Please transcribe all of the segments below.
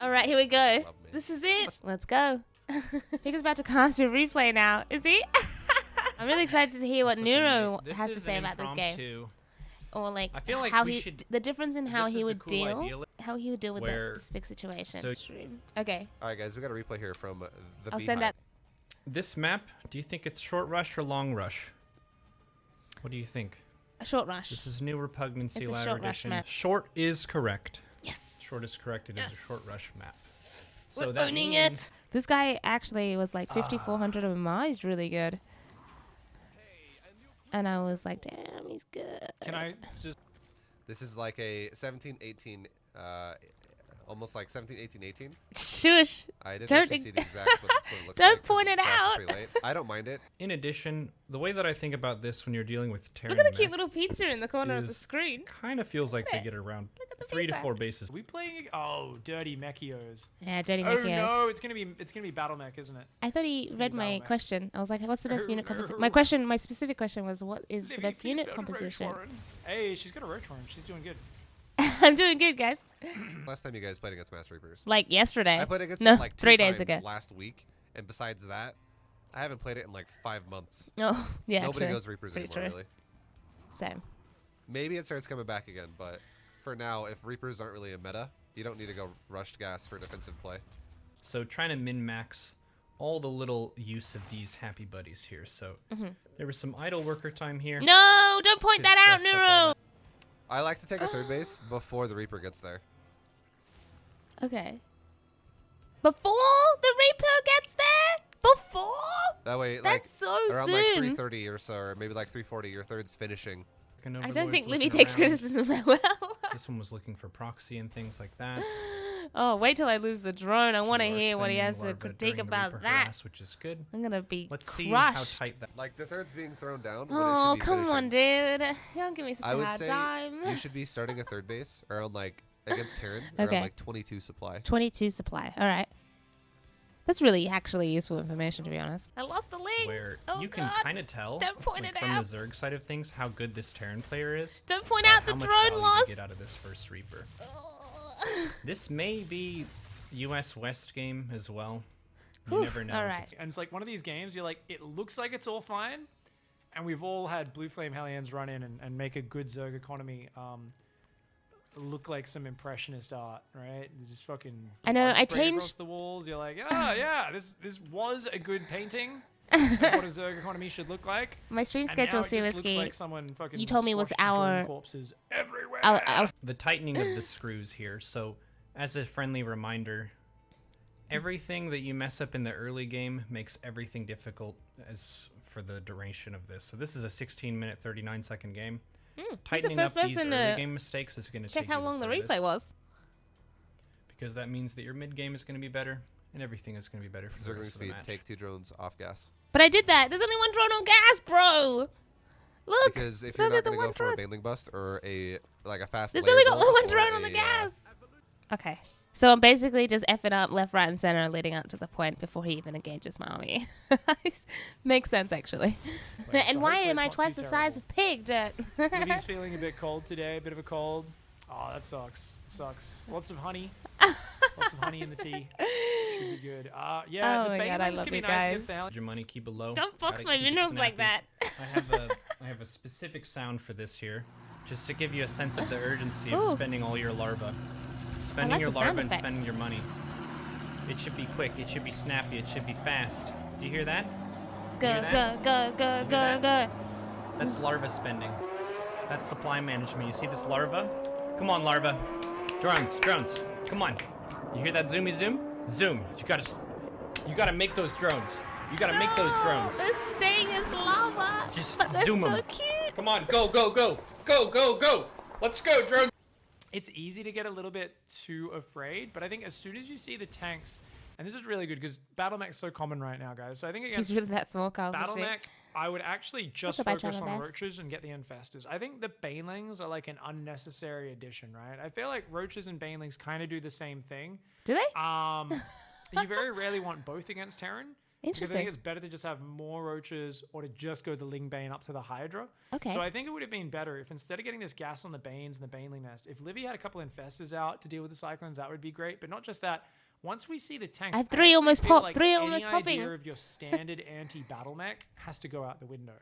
All right, here we go. This is it. Let's go. Pig's about to cast a replay now. Is he? I'm really excited to hear what Neuro has to say about this game. Or like, I feel like how the difference in how he would deal with that specific situation. Okay. All right, guys, we got a replay here from the I'll send that. This map, do you think it's short rush or long rush? What do you think? A short rush. This is new Repugnancy It's a Ladder short rush Edition. map. Short is correct. Yes. Short is correct. It is a short rush map. So We're that owning means... it. This guy actually was like 5,400 MMR. He's really good. And I was like, damn, he's good. Can I just... This is like a 17, 18, almost like 17, 18, 18. Shush. I didn't actually see the exact what it looks Don't like, point it out. I don't mind it. In addition, the way that I think about this when you're dealing with Terran Look at the cute little pizza in the corner of the screen. Kind of feels like they get around 3 to 4 bases. Are we playing? Oh, dirty mechios. Yeah, dirty mechios. Oh no, it's gonna be battle mech, isn't it? I thought he read my question. I was like, what's the best unit composition? My specific question was, what is the best unit composition? Hey, she's got a roach warren. She's doing good. I'm doing good, guys. Last time you guys played against Mass Reapers? Like yesterday. I played against no, it like 3 2 days times ago. last week, and besides that, I haven't played it in like 5 months. Oh, yeah, Nobody actually, goes Reapers anymore, true. really. Same. Maybe it starts coming back again, but for now, if Reapers aren't really a meta, you don't need to go rushed gas for defensive play. So trying to min-max all the little use of these happy buddies here. So there was some idle worker time here. No, don't point that out, Neuro. I like to take a third base before the Reaper gets there. Okay. Before the Reaper gets there? Before? That way, That's like so around soon. like 3:30 or so, or maybe like 3:40, your third's finishing. I don't think Libby takes criticism that well. This one was looking for proxy and things like that. Oh, wait till I lose the drone. I want to hear what he has to critique about that. Which is good. I'm gonna be Let's crushed. see how tight that. Like the third's being thrown down. Oh, when it should be come finishing. on, dude. You don't give me such I a would hard say time. you should be starting a third base around like against Terran Okay. around like 22 supply. 22 supply. All right. That's really actually useful information, to be honest. I lost a link. Where oh, you can God. kind of tell Don't point like, it from out. the Zerg side of things how good this Terran player is. Don't point out the how much drone value loss. they get out of this first Reaper. This may be US West game as well. You never know. All right. And it's like one of these games. You're like, it looks like it's all fine, and we've all had Blue Flame Hellions run in and make a good Zerg economy. Look like some impressionist art, right? There's just fucking. I know. I across changed the walls. You're like, oh yeah, this was a good painting of what a Zerg economy should look like. my stream And schedule, now it just looks Whiskey. like someone fucking You told me was squashed drone our corpses everywhere. The tightening of the screws here. So, as a friendly reminder, everything that you mess up in the early game makes everything difficult as for the duration of this. So this is a 16-minute, 39-second game. Tightening up these early game mistakes is going to check take how you long the furthest, replay was. because that means that your mid game is going to be better and everything is going to be better for the Zergling rest of the speed, match. take 2 drones off gas. But I did that. There's only 1 drone on gas, bro. Look. Because if there's you're only not the going to go one for a drone. baneling bust or a like a fast. There's layer only got build 1 or drone on the a, gas. Okay. So I'm basically just effing up left, right, and center leading up to the point before he even engages my army. Makes sense, actually. Wait, and so why hopefully am I it's not twice too the size of Pig, Dirt? Libby's feeling a bit cold today, a bit of a cold. Oh, that sucks. It sucks. Lots of honey. Lots of honey in the tea. Should be good. Yeah, Oh the my God, I banelings love can be you nice guys. against Your money, keep it low. Don't box Gotta my keep it minerals like snappy. that. I have a specific sound for this here, just to give you a sense of the urgency of Ooh. spending all your larva. Spending like your the sound larva and effects. spending your money. It should be quick, it should be snappy, it should be fast. Do you hear that? Go, hear that? go. That's larva spending. That's supply management. You see this larva? Come on, larva. Drones, drones. Come on. You hear that zoomy zoom? Zoom. You gotta make those drones. You gotta make those drones. This sting is lava. Just but they're zoom so 'em. cute. Come on, go, go, go. Go, go, go. Let's go, drone. It's easy to get a little bit too afraid, but I think as soon as you see the tanks, and this is really good because battle mech's so common right now, guys. So I think against He's really that small, Carl. battle mech, I would actually just up, I focus try my on best. roaches and get the infestors. I think the banelings are like an unnecessary addition, right? I feel like roaches and banelings kind of do the same thing. Do they? You very rarely want both against Terran. Because I think Interesting. it's better to just have more roaches or to just go the Ling Bane up to the Hydra. Okay. So I think it would have been better if instead of getting this gas on the Banes and the Baneling Nest, if Livy had a couple infestors out to deal with the Cyclones, that would be great. But not just that. Once we see the tanks, I have three almost feel pop. like Three any almost idea popping. of your standard anti-battle mech has to go out the window.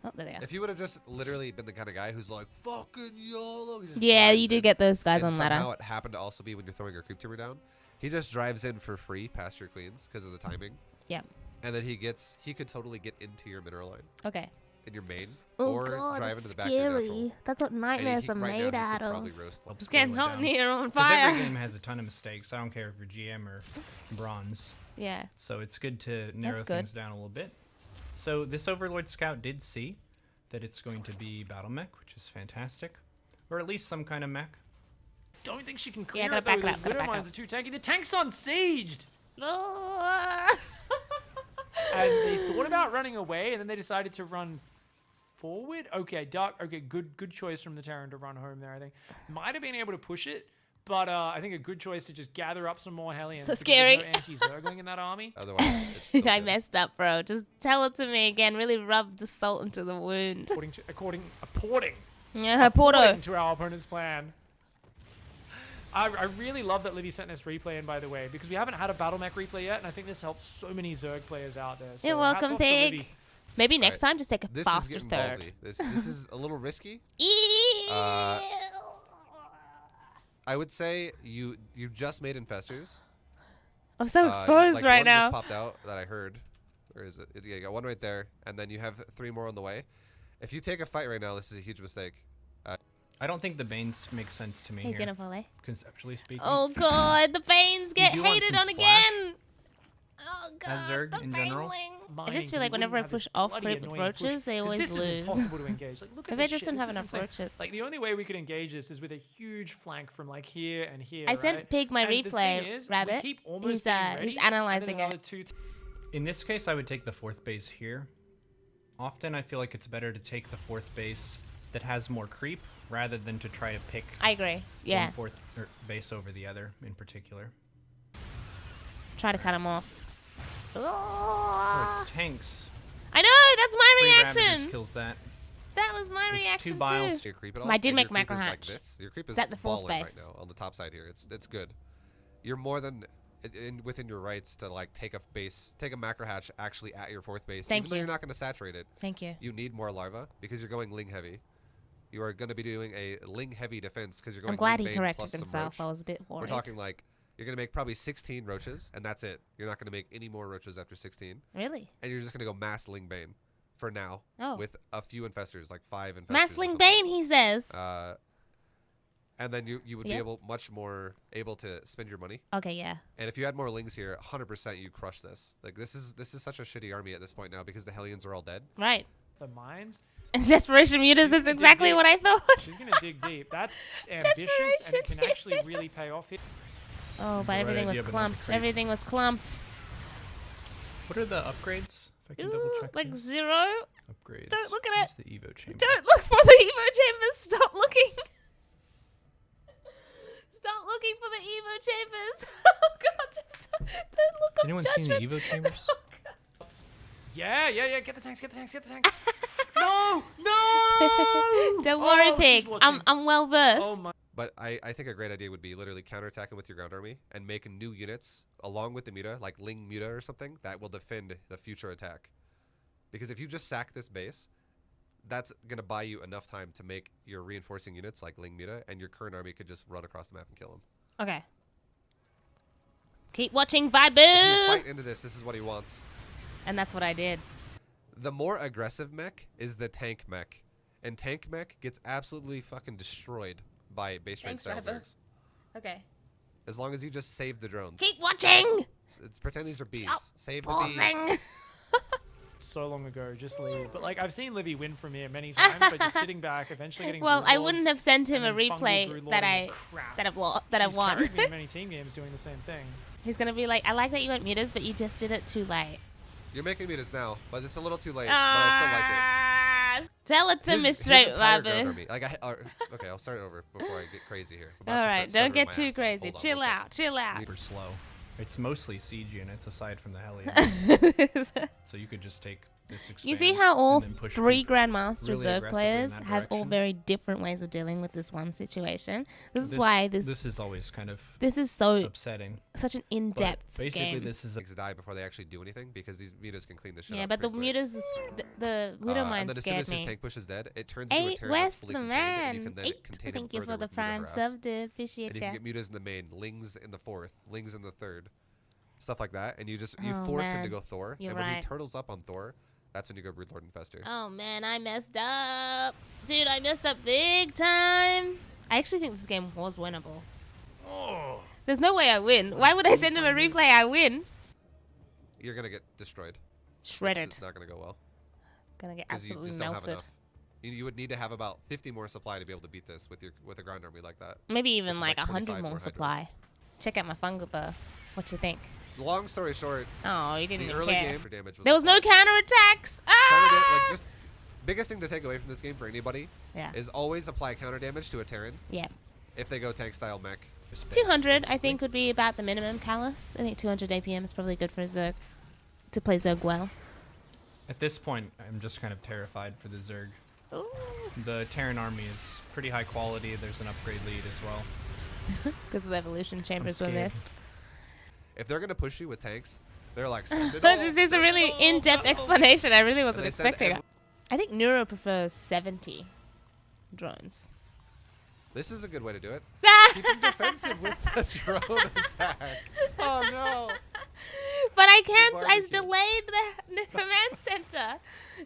Oh, there they are. If you would have just literally been the kind of guy who's like, fucking YOLO. he just Yeah, drives you do in, get those guys and on ladder. somehow it happened to also be when you're throwing your creep tumor down. He just drives in for free past your queens because of the timing. Yeah. And then he could totally get into your mineral line Okay. in your main. Oh or god, drive it's into the back of your scary. natural. That's what And nightmares are right now, made he out could of. probably roast them. Helps Just slow getting it hot down. in here on 'Cause every fire. game has a ton of mistakes. I don't care if you're GM or bronze. Yeah. So it's good to narrow good. things down a little bit. So this Overlord Scout did see that it's going to be battle mech, which is fantastic. Or at least some kind of mech. Don't think she can clear gotta it though. back it Those up, gotta Widow back Mines up. are too tanky. The tank's unsieged! Oh. And they thought about running away, and then they decided to run forward. Okay, dark. Okay, good choice from the Terran to run home there. I think might have been able to push it, but I think a good choice to just gather up some more Hellions. So because scary. There's no anti-Zergling in that army. Otherwise, it's still I good. messed up, bro. Just tell it to me again. Really rub the salt into the wound. According Yeah, Porto. to our opponent's plan. I really love that Livy sent this replay in, by the way, because we haven't had a battle mech replay yet, and I think this helps so many Zerg players out there. So You're hats welcome, off to Pig. Livy. Maybe next time, just take a This faster is getting third. ballsy. This is a little risky. Ew. I would say you just made infestors. I'm so exposed like right one now. just popped out that I heard. Where is it? Yeah, you got one right there, and then you have 3 more on the way. If you take a fight right now, this is a huge mistake. I don't think the Banes make sense to me Hey, here, Jennifer. conceptually speaking. Oh god, the Banes get do want hated some on splash again. Oh god, Zerg the in general? Baneling. I Mining, just feel 'cause like we whenever I wouldn't have push this off bloody creep with annoying push, roaches, they 'cause always this is lose. impossible to engage. Like, look at Maybe I this just shit. don't have This is enough insane. roaches. Like, the only way we could engage this is with a huge flank from like here and here. I sent right? Pig my And the replay, thing is, Rabbit. We keep almost He's, being he's ready, and then analyzing another it. 2 In this case, I would take the 4th base here. Often, I feel like it's better to take the 4th base that has more creep rather than to try to pick I agree. Yeah, one 4th base over the other in particular. try to cut him off. Oh, it's tanks. I know, that's my 3 Ravagers reaction. kills that. That was my It's reaction 2 biles. too. Your creep at all? I did And make your creep macro is like hatch. this. Your creep is Is that the 4th balling right base? now on the top side here. It's good. You're more than within your rights to like take a macro hatch actually at your 4th base. Thank Even though you. you're not going to saturate it, Thank you. you need more larva because you're going ling heavy. You are going to be doing a ling heavy defense because you're going. I'm glad ling he bane corrected plus some himself. roach. I was a bit worried. We're talking like you're going to make probably 16 roaches, and that's it. You're not going to make any more roaches after 16, Really? and you're just going to go mass ling bane for now Oh. with a few infestors, like 5 infestors. or Massling something. Bane, he says. And then you would Yeah. be much more able to spend your money. Okay, yeah. And if you had more lings here, 100% you crush this. Like this is such a shitty army at this point now because the Hellions are all dead. Right. the mines. And Desperation Mutas is exactly what I thought. She's gonna dig deep. That's ambitious, and it can actually really pay off here. Oh, but Right everything was idea, but not the clumped. creep. Everything was clumped. What are the upgrades? If I can double Ooh, check like this. 0. Upgrades. Don't look at Use the Evo chamber. Don't look for the Evo chambers. Stop looking. Stop looking for the Evo chambers. Oh god, just don't look Has of anyone judgment. seen the Evo chambers? Oh, God. Yeah. Get the tanks. No. Don't worry, Oh, she's Pig. watching. I'm well versed. Oh my. But I think a great idea would be literally counterattacking with your ground army and making new units along with the Muta, like Ling Muta or something, that will defend the future attack. Because if you just sack this base, that's going to buy you enough time to make your reinforcing units like Ling Muta, and your current army could just run across the map and kill them. Okay. Keep watching, If you Vibu. fight into this is what he wants. And that's what I did. The more aggressive mech is the tank mech. And tank mech gets absolutely fucking destroyed by base raid Thanks, style Rainbow. Zergs. Okay. As long as you just save the drones. Keep watching. It's pretend these are bees. Stop Save the pausing. bees. So long ago, just leave. But like I've seen Livy win from here many times, but just sitting back, eventually getting. Well, I Broodlords wouldn't have sent him a and then fungal replay Broodlord that and I crap. that I've She's won. carried me in many team games doing the same thing. He's gonna be like, I like that you went mutas, but you just did it too late. You're making me this now, but it's a little too late. But I still like it. Ah, tell it to me His straight, entire ground Babu. army- Like okay, I'll start over before I get crazy here. All right, don't get too crazy. Chill out. out, chill out. Super slow. It's mostly siege units aside from the Hellions. So you could just take this expand. You see how all and then push 3 people Grandmaster really Zerg aggressively in players that have all direction. very different ways of dealing with this one situation. This is why this is always kind of this is so upsetting. such an But in-depth basically, game. this is a Die before they actually do anything because these mutas can clean the shit Yeah, up but the pretty quick. mutas, the widow And mine then as soon as scared his me. tank push is dead, it turns into a 8 Terran that's West fully the contained, and you man. can then 8. contain him Thank you further for the with muta prime harass. sub, dude. Appreciate And you ya. can get mutas in the main, lings in the 4th, lings in the 3rd, stuff like that, and you Oh, force him to man. go Thor. You're and when he right. turtles up on Thor, that's when you go Broodlord Infestor. Oh man, I messed up. Dude, I messed up big time. I actually think this game was winnable. Oh. There's no way I win. Why would I send him a replay? I win. You're gonna get destroyed. Shredded. It's not gonna go well Gonna get because you absolutely just don't have melted. enough. You would need to have about 50 more supply to be able to beat this with a ground army like that. Maybe even Which is like like 100 25 more more supply. Check out my fungal though. What you think? Long story short, Oh, you didn't the even early care. game for damage was There was no counterattacks. Ah! just biggest thing to take away from this game for anybody Yeah. is always apply counter damage to a Terran Yeah. if they go tank style mech. 200, I think, would be about the minimum callus. I think 200 APM is probably good for a Zerg to play Zerg well. At this point, I'm just kind of terrified for the Zerg. Ooh. The Terran army is pretty high quality. There's an upgrade lead as well. Because the evolution chambers were scared. missed. If they're gonna push you with tanks, they're like, send it This all, is a send it really all, in-depth go." explanation. I really wasn't they send expecting it. I think Neuro prefers 70 drones. This is a good way to do it. Ah! Keep them defensive with the drone attack. Oh no! But I can't. I barbecue. delayed the command center.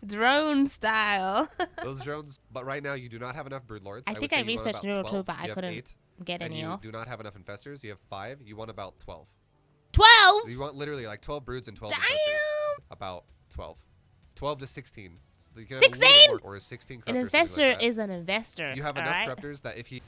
Drone style. Those drones, but right now you do not have enough broodlords. I would think say I you want researched about Neural 12. too, but I You have couldn't 8, get and any you off. do not have enough infestors. You have 5. You want about 12. 12. You want literally like 12 broods and 12 Damn. infestors. About 12. 12 to 16. So you can have a little 16? bit more, or a 16 An corruptor, investor something like that. is an investor. You have all enough right? corruptors that if he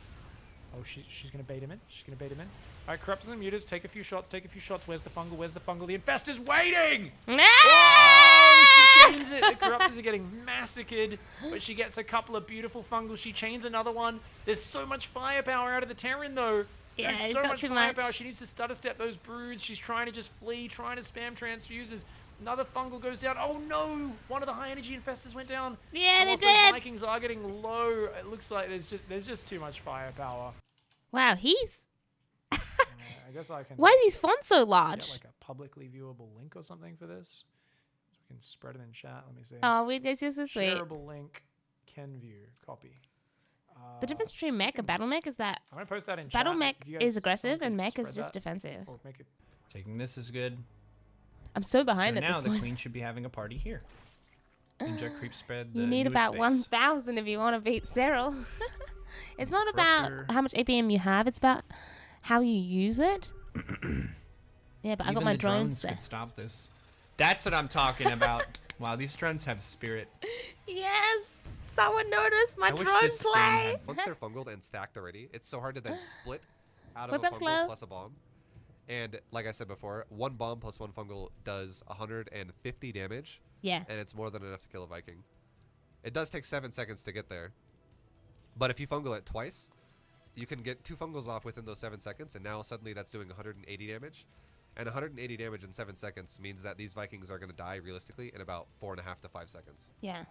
Oh, she's gonna bait him in. She's gonna bait him in. All right, corruptors and mutas. Take a few shots. Take a few shots. Where's the fungal? Where's the fungal? The infestor's waiting. Ah! She chains it. The corruptors are getting massacred, but she gets a couple of beautiful fungals. She chains another one. There's so much firepower out of the Terran, though. Yeah, There's he's so got much too firepower. much. She needs to stutter step those broods. She's trying to just flee, trying to spam transfuses. Another fungal goes down. Oh no! One of the high energy infestors went down. Yeah, And they also those did. Vikings are getting low. It looks like there's just too much firepower. Wow, he's. I guess I can. Why is his font so get large? like a publicly viewable link or something for this? So we can spread it in chat. Let me see. Oh, we guys are so sweet. Shareable link, can view, copy. The difference between mech and battle mech is that I'm gonna post that in battle chat. mech If you guys- is aggressive someone and can mech is spread just that, defensive. or make it. Taking this is good. I'm so behind So at now this the point. queen should be having a party here. Ninja creep spread. You the need newest about base. 1,000 if you want to beat Cyril. It's not about Corruptor. how much APM you have, it's about how you use it. Yeah, but I got Even my the drones there. could stop this. That's what I'm talking about. Wow, these drones have spirit. Yes! Someone noticed my I wish drone this skin play! had- once they're fungled and stacked already, it's so hard to then split out of What's a up, fungal Flo? plus a bomb. And like I said before, 1 bomb plus 1 fungal does 150 damage, Yeah. and it's more than enough to kill a Viking. It does take 7 seconds to get there, but if you fungal it twice, you can get 2 fungals off within those 7 seconds, and now suddenly that's doing 180 damage. And 180 damage in 7 seconds means that these Vikings are going to die realistically in about 4.5 to 5 seconds. Yeah.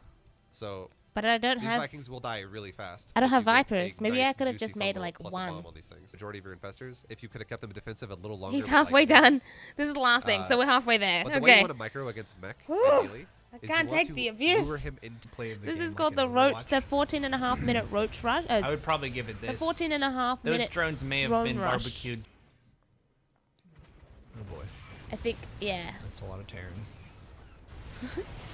So But I don't these have... Vikings will die really fast. I don't if have you get a Vipers. Maybe I nice, could have juicy just made, fungal like, plus a one. bomb on these things. Majority of your infestors, if you could have kept them defensive a little longer. He's with halfway Viking done. units, This is the last thing, so we're halfway there. But the way you Okay. want to micro against mech, Woo! ideally, I is can't you want take to the abuse. lure him into Play of the This game is like called in the Roach, Overwatch. the 14.5 minute Roach rush. I would probably give it The this. 14.5 Those minute drones may have drone been rush. barbecued. Oh boy, I think, yeah. that's a lot of Terran.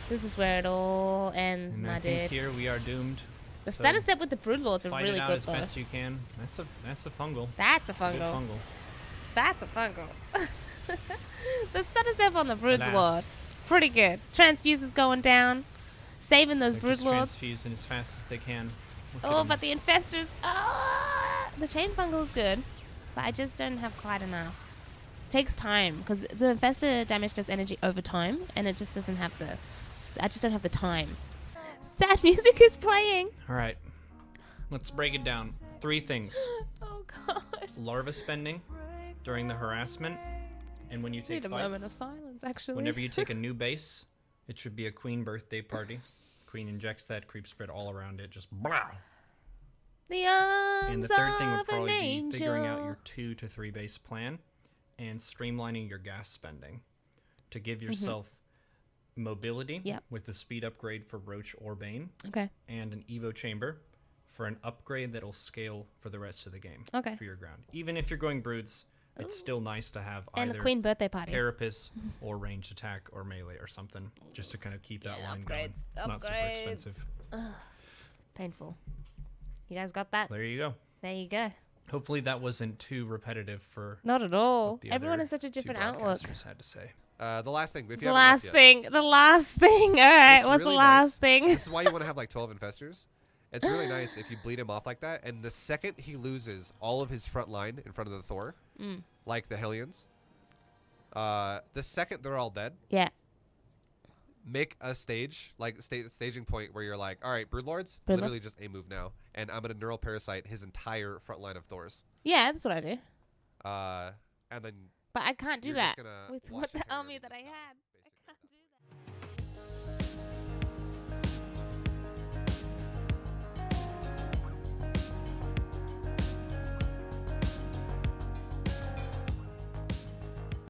This is where it all ends, And my I think dude. here we are doomed. The So status step with the Broodlords are fight really it out good as though. best you can. That's a fungal. That's a It's a good fungal. fungal. That's a fungal. The status step on the Broodlord, Alas. pretty good. Transfuse is going down, saving those Like just Broodlords. transfuse in as fast as they can. Look at Oh, 'em. but the infestors. Ah, the chain fungal is good, but I just don't have quite enough. It takes time because the infestor damage does energy over time, and it just doesn't have the. I just don't have the time. Sad music is playing. All right, let's break it down. 3 things: Oh god. larva spending during the harassment, And when you take Need a moment of fights, silence, actually. whenever you take a new base, it should be a queen birthday party. Queen injects that creep spread all around it, just blah. The arms And the third thing would of an probably be angel. figuring out your 2 to 3 base plan and streamlining your gas spending to give yourself mobility Yep. with the speed upgrade for Roach or Bane Okay. and an Evo chamber for an upgrade that'll scale for the rest of the game Okay. for your ground. Even if you're going broods, it's still nice to have And either the queen birthday party. carapace or ranged attack or melee or something just to kind of keep that line going. upgrades, It's not super upgrades. expensive. Painful. You guys got that? There you go. There you go. Hopefully that wasn't too repetitive for Not at all. what the Everyone other has such a two different outlook. broadcasters had to say. The last thing, if you The haven't last looked yet. thing. The last thing. All right. It's What's really the last nice. thing? This is why you want to have like 12 infestors. It's really nice if you bleed him off like that, and the second he loses all of his front line in front of the Thor, like the Hellions, the second they're all dead, Yeah. make a stage, like staging point where you're like, all right, Broodlords, Broodlord. literally just a move now, and I'm gonna neural parasite his entire front line of Thors. Yeah, that's what I do. And then But I can't do you're that just gonna with watch what the the Terran army just that I die. had.